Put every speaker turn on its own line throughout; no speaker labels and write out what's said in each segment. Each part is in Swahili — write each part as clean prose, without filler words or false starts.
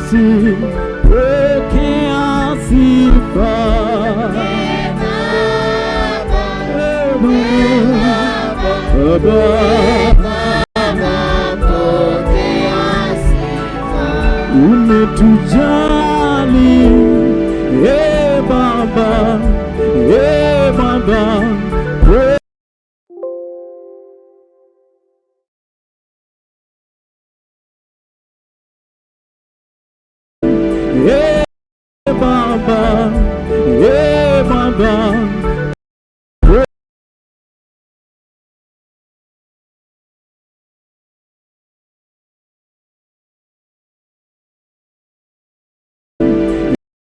Yesu, pokea sifa. Baba, umetujali, Baba, Baba, Baba,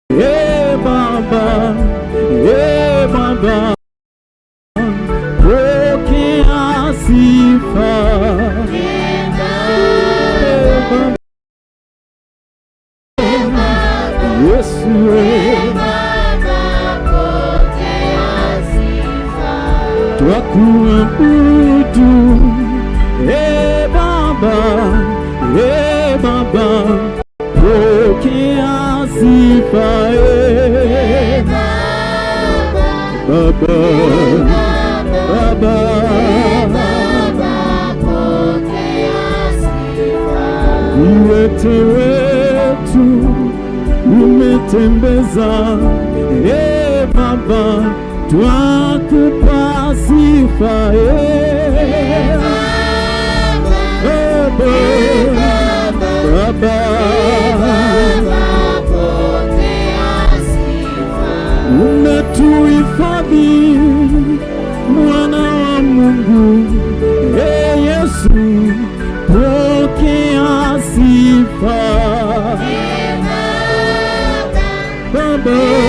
Baba, Baba, Baba, pokea sifa. Yesu, twakuabudu, Baba, Baba, pokea sifa. Baba, Baba, viwete wetu umetembeza, Baba, twakupa sifa. Baba, umetuhifadhi, Mwana wa Mungu, Yesu, pokea sifa. Baba,